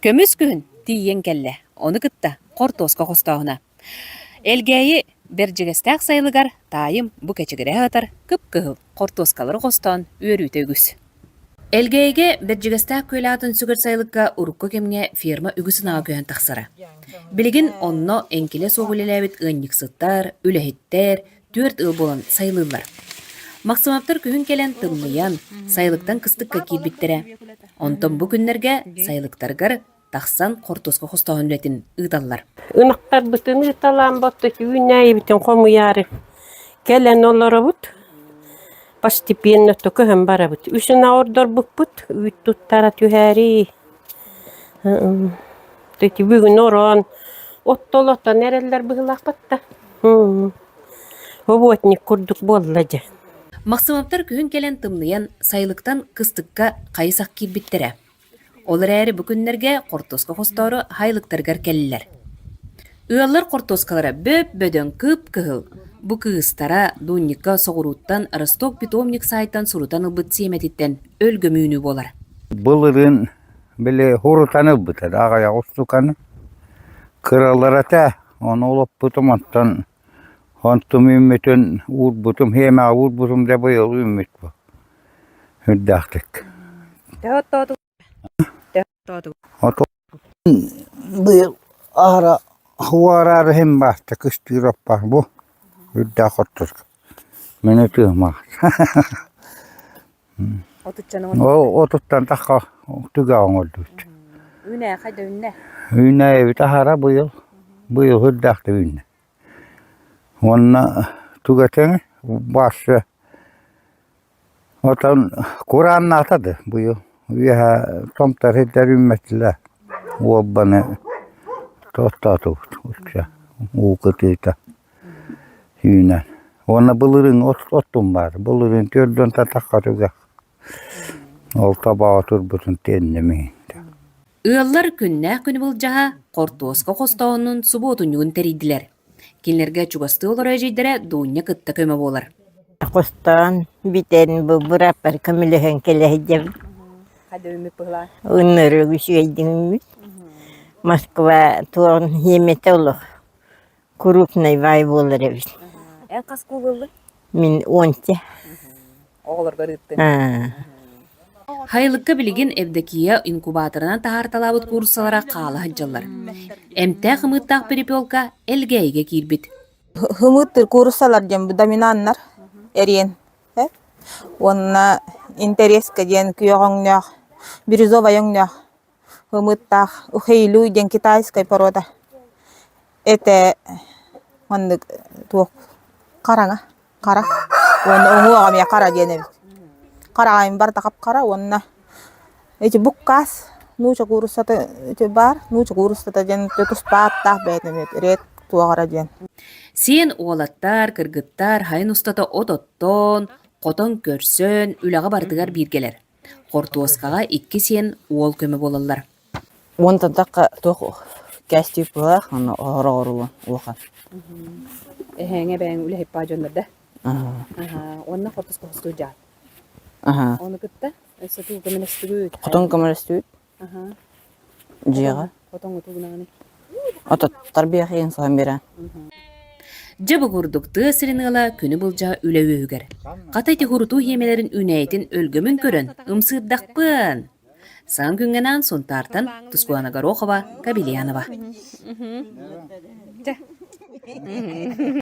Kömüs күн тиен келле, оны кытта қортосқа қостауына. Элгейі бір жігістәк сайлығар тайым бұ кәчігірі атар күп-күхіл қортоскалары қостауын өріте үгіс. Элгейге бір жігістәк көйлі атын сүгір сайлыққа ұрыққа кемге ферма үгісін ағыған тақсара. Білігін онно әңкеле соғылеләбет ғынниксыттар, үләхеттер, төрт ыл болан сайлылар. Максимаптар күхін келен тымлыян, сайлықтан кыстыққа келбеттері. Онтон бұ күнлерге сайлықтарғар тақсан қортосқа қостауын үлетін ұдалар. Үнақтар бұтын ұталан бұтты, үйнәй бітін қомы яры. Келен олары бұт, постепенно көхін бара бұт. Үшін ауырдар бұт бұт, үйт тұттара түйәрі. Төті бүгін оран, оттолота нәрелер бұғылақ бұтта. Оботник күрдік боллады. Максимаптар күхін келен тымлыян сайлықтан кыстыққа қайысақ келбеттері. Олар әрі бүкінлерге қортосқа қостауры хайлықтарғар келілер. Үйалар қортоскалара бөп-бөден күп-күхіл. Бұ кығыстара дунникка соғыруттан Росток питомник сайтан сұрутан ұлбыт семететтен өлгі мүйіні болар. Бұлырын біле хұрутаны бұтыр, ағая қостуканы. Кыралар әті, оны олып бұтыматтан Онтум ümmütün uğurbutum, hema uğurbutum da bu yol ümmüt bu. Hüddaktık. Bu yıl ahra huvarar hem bahtı, kıştı rapar bu. Hüddak otur. Meni tığmaz. Otuttan takka tügağın oldu. Üne, hayda üne. Üne evi tahara bu yıl. Bu yıl hüddaktı üne. Onna tügeteni başı otan Kur'an'ın atadı bu yıl. Viha tomtar heder ümmetliler. Uobbanı tohtatı uçça. Uukutuyta hüynen. Onna bulurun ottun var. Bulurun tördön tatakka tügek. Ol tabağa turbutun tennemeyin. Iğallar күннәк күні бұл жаға қортосқа қостауының сұботын юғын тәрейділер. Келінерге чугасты олар әжейдері дуынне кытта көмі болар. Қостан бітен бұл бұраппар көміліген келейдем. Қады өміп бұғылар? Өнірі күшейдің өміп. Москва туын емет олық. Крупный вай болар әбіс. Ән қасқы болы? Мен 10. Оғылар ғырыттын. Хайлыққа білеген әбдекия инкубаторынан тағарталабыт курсалара қалы хаджалар. Әмті қымыттақ перепелка әлгейге кирбет. Хымыттыр курсалар жем доминаннар эрен. Онна интереска ден күйоғыңнақ, бирюзовайыңнақ, хымыттақ, ухейлу ден китайскай порода. Эте онды туық қараңа, қара. Онды оңуағам я қара денебет. Қарағайым бар тақап қара, онына эти буккас, нуча курсата эти бар, нуча курсата ден тұспаттақ бәйтімет, рет туағара ден. Сен оғалаттар, кыргыттар, хайын ұстата ототтон, қотон көрсөн, үліға бардығар бергелер. Қортуосқаға 2 сен ол көмі болалар. Онтан таққа тоқ кәстіп бұлақ, оны оғыра-оғырылы оған. Әңе бәң үлі хеппа жонларда? Онына қортуосқа қосту жар. Оны күтті? Өсі тұғы көмелесті көйт? Қотон көмелесті өйт? Жиға? Қотон ұтығынағыны? Ото тарбия қиын соған берен. Жабы құрдықты сірінғала күні бұлжа үлі өйгер. Қатайты құрыту емелерін үнәйтін өлгімін көрін, ұмсырдақпын. Сан күнгенен сон тартын Тұскуана Горохова, Кабелянова.